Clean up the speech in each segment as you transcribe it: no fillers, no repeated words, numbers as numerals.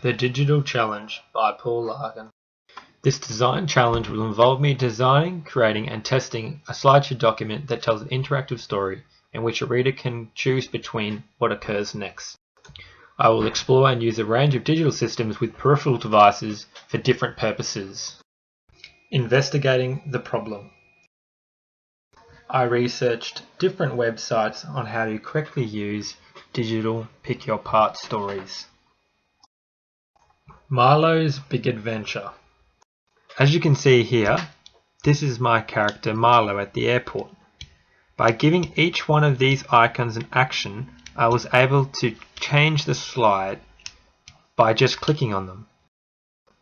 The Digital Challenge by Paul Larkin. This design challenge will involve me designing, creating and testing a slideshow document that tells an interactive story in which a reader can choose between what occurs next. I will explore and use a range of digital systems with peripheral devices for different purposes. Investigating the problem. I researched different websites on how to correctly use digital pick-your-part stories. Milo's Big Adventure. As you can see here, this is my character Milo at the airport. By giving each one of these icons an action, I was able to change the slide by just clicking on them.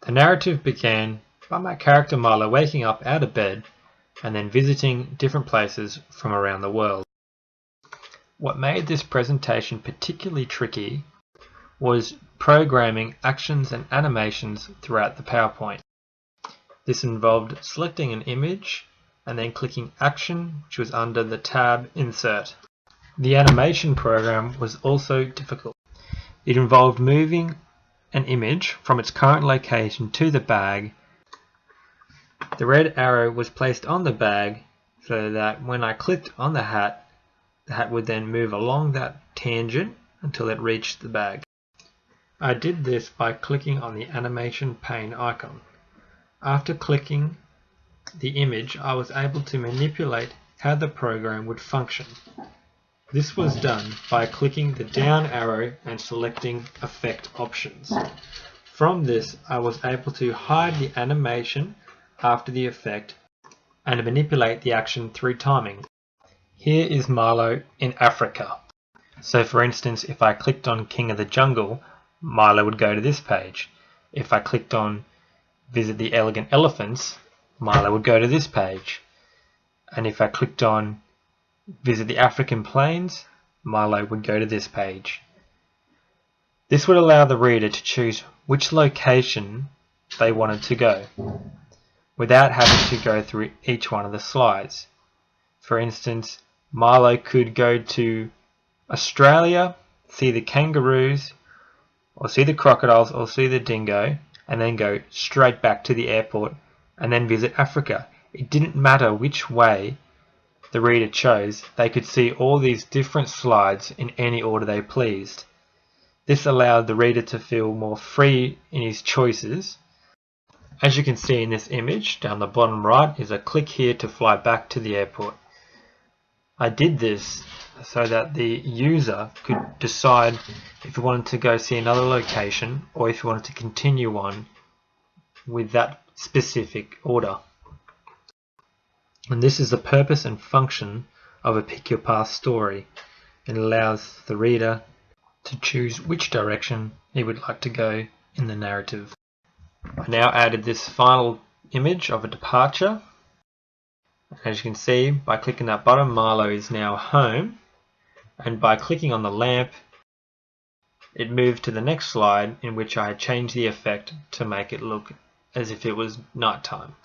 The narrative began by my character Milo waking up out of bed and then visiting different places from around the world. What made this presentation particularly tricky was programming actions and animations throughout the PowerPoint. This involved selecting an image and then clicking Action, which was under the tab Insert. The animation program was also difficult. It involved moving an image from its current location to the bag. The red arrow was placed on the bag so that when I clicked on the hat would then move along that tangent until it reached the bag. I did this by clicking on the animation pane icon. After clicking the image, I was able to manipulate how the program would function. This was done by clicking the down arrow and selecting Effect Options. From this, I was able to hide the animation after the effect and manipulate the action through timing. Here is Milo in Africa. So for instance, if I clicked on King of the Jungle, Milo would go to this page. If I clicked on Visit the Elegant Elephants, Milo would go to this page. And if I clicked on Visit the African Plains, Milo would go to this page. This would allow the reader to choose which location they wanted to go, without having to go through each one of the slides. For instance, Milo could go to Australia, see the kangaroos, or see the crocodiles, or see the dingo, and then go straight back to the airport and then visit Africa. It didn't matter which way the reader chose, they could see all these different slides in any order they pleased. This allowed the reader to feel more free in his choices. As you can see in this image, down the bottom right is a click here to fly back to the airport. I did this so that the user could decide if he wanted to go see another location or if he wanted to continue on with that specific order. And this is the purpose and function of a Pick Your Path story. It allows the reader to choose which direction he would like to go in the narrative. I now added this final image of a departure. As you can see, by clicking that button, Milo is now home, and by clicking on the lamp, it moved to the next slide in which I had changed the effect to make it look as if it was nighttime.